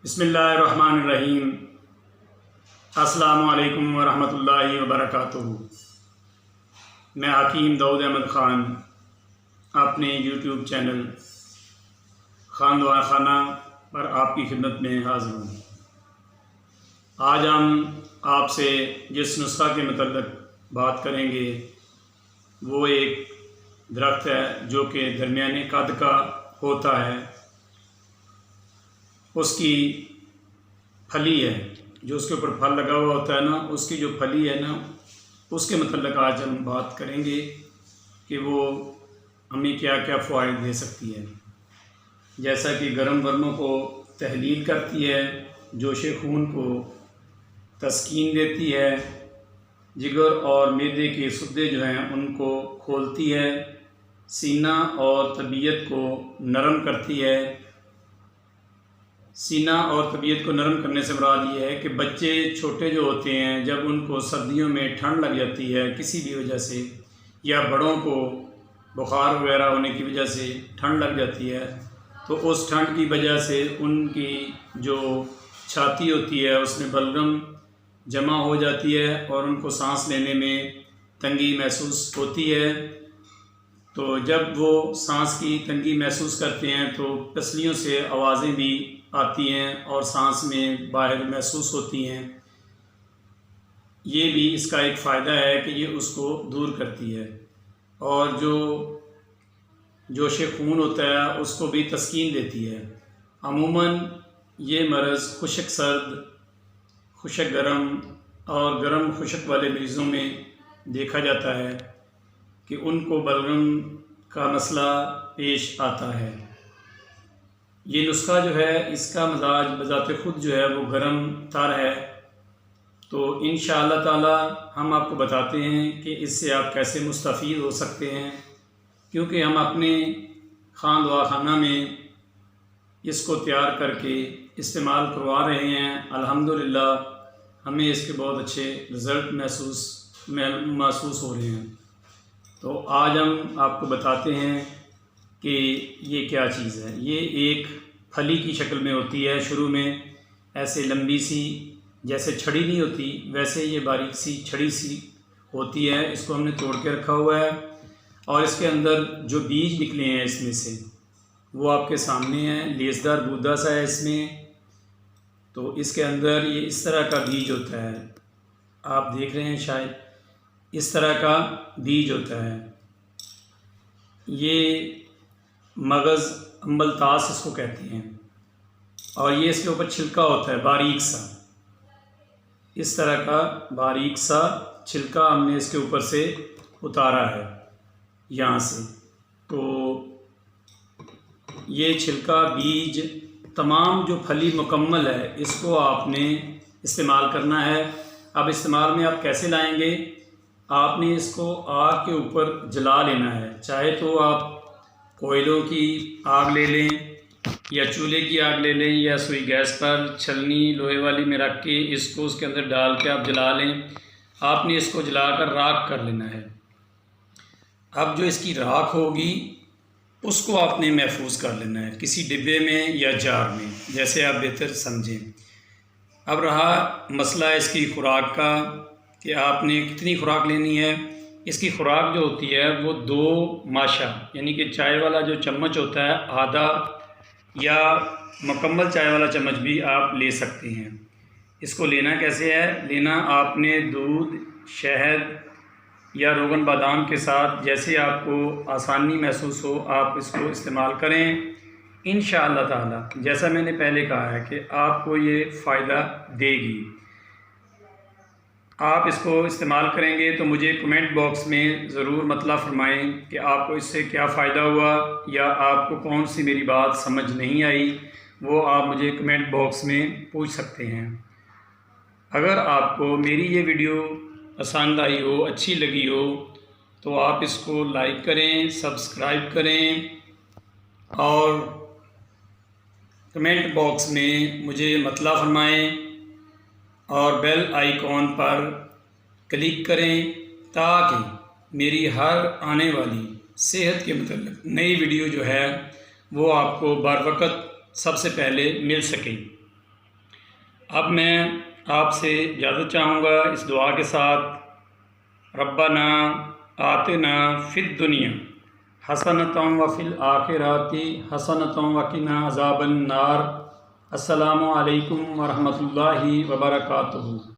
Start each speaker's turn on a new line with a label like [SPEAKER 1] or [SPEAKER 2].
[SPEAKER 1] बिस्मिल्लाहिर्रहमानिर्रहीम। अस्सलामु अलैकुम वरहमतुल्लाहि वबरकातुहू। मैं हकीम दाऊद अहमद ख़ान अपने यूट्यूब चैनल ख़ान दुआ खाना पर आपकी खिदमत में हाज़िर हूँ। आज हम आपसे जिस नुस्ख़ा के मतलब बात करेंगे वो एक दरख्त है जो कि दरमियाने कद का होता है। उसकी फली है, जो उसके ऊपर फल लगा हुआ होता है ना, उसकी जो फली है ना, उसके मतलब आज हम बात करेंगे कि वो हमें क्या क्या फ़वाइद दे सकती है। जैसा कि गर्म वर्मों को तहलील करती है, जोश खून को तस्कीन देती है, जिगर और मैदे के सुद्दे जो हैं उनको खोलती है, सीना और तबीयत को नरम करती है। सीना और तबीयत को नरम करने से मुराद ये है कि बच्चे छोटे जो होते हैं, जब उनको सर्दियों में ठंड लग जाती है किसी भी वजह से, या बड़ों को बुखार वगैरह होने की वजह से ठंड लग जाती है, तो उस ठंड की वजह से उनकी जो छाती होती है उसमें बलगम जमा हो जाती है और उनको सांस लेने में तंगी महसूस होती है। तो जब वो सांस की तंगी महसूस करते हैं तो पसलियों से आवाज़ें भी आती हैं और सांस में बाहर महसूस होती हैं। ये भी इसका एक फ़ायदा है कि ये उसको दूर करती है, और जो जोश खून होता है उसको भी तस्कीन देती है। अमूमन ये मर्ज़ खुशक सर्द, खुशक गर्म और गर्म खुशक वाले मरीज़ों में देखा जाता है कि उनको बलगम का मसला पेश आता है। ये नुस्ख़ा जो है इसका मजाज बज़ाते ख़ुद जो है वो गर्म तर है, तो इंशाअल्लाह ताला हम आपको बताते हैं कि इससे आप कैसे मुस्तफ़ीद हो सकते हैं, क्योंकि हम अपने ख़ान दुआ खाना में इसको तैयार करके इस्तेमाल करवा रहे हैं। अल्हम्दुलिल्लाह हमें इसके बहुत अच्छे रिज़ल्ट महसूस हो रहे हैं। तो आज हम आपको बताते हैं कि ये क्या चीज़ है। ये एक फली की शक्ल में होती है, शुरू में ऐसे लंबी सी, जैसे छड़ी नहीं होती वैसे ये बारीक सी छड़ी सी होती है। इसको हमने तोड़ के रखा हुआ है और इसके अंदर जो बीज निकले हैं इसमें से वो आपके सामने है। लेसदार गूदा सा है इसमें, तो इसके अंदर ये इस तरह का बीज होता है, आप देख रहे हैं शायद इस तरह का बीज होता है। ये मगज़ अम्बलतास इसको कहते हैं, और ये इसके ऊपर छिलका होता है बारीक सा, इस तरह का बारीक सा छिलका हमने इसके ऊपर से उतारा है यहाँ से। तो ये छिलका बीज तमाम जो फली मुकम्मल है इसको आपने इस्तेमाल करना है। अब इस्तेमाल में आप कैसे लाएंगे, आपने इसको आग के ऊपर जला लेना है। चाहे तो आप कोयलों की आग ले लें या चूल्हे की आग ले लें, या सुई गैस पर छलनी लोहे वाली में रख के इसको उसके अंदर डाल के आप जला लें। आपने इसको जलाकर राख कर लेना है। अब जो इसकी राख होगी उसको आपने महफूज कर लेना है किसी डिब्बे में या जार में, जैसे आप बेहतर समझें। अब रहा मसला इसकी खुराक का कि आपने कितनी खुराक लेनी है। इसकी खुराक जो होती है वो 2 माशा, यानी कि चाय वाला जो चम्मच होता है आधा, या मुकम्मल चाय वाला चम्मच भी आप ले सकते हैं। इसको लेना कैसे है, लेना आपने दूध, शहद या रोगन बादाम के साथ, जैसे आपको आसानी महसूस हो आप इसको इस्तेमाल करें। इंशाअल्लाह ताला जैसा मैंने पहले कहा है कि आपको ये फ़ायदा देगी। आप इसको इस्तेमाल करेंगे तो मुझे कमेंट बॉक्स में ज़रूर मतलब फरमाएं कि आपको इससे क्या फ़ायदा हुआ, या आपको कौन सी मेरी बात समझ नहीं आई, वो आप मुझे कमेंट बॉक्स में पूछ सकते हैं। अगर आपको मेरी ये वीडियो पसंद आई हो, अच्छी लगी हो, तो आप इसको लाइक करें, सब्सक्राइब करें और कमेंट बॉक्स में मुझे मतलब फरमाएं और बेल आइकॉन पर क्लिक करें, ताकि मेरी हर आने वाली सेहत के मतलब नई वीडियो जो है वो आपको बर वक़्त सबसे पहले मिल सके। अब मैं आपसे इजाज़त चाहूँगा इस दुआ के साथ, रब्बना आतिना फिद दुनिया हसनतम व फिल आखिराति हसनतम व किना अज़ाबन नार। अस्सलामु अलैकुम व रहमतुल्लाहि व बरकातुहू।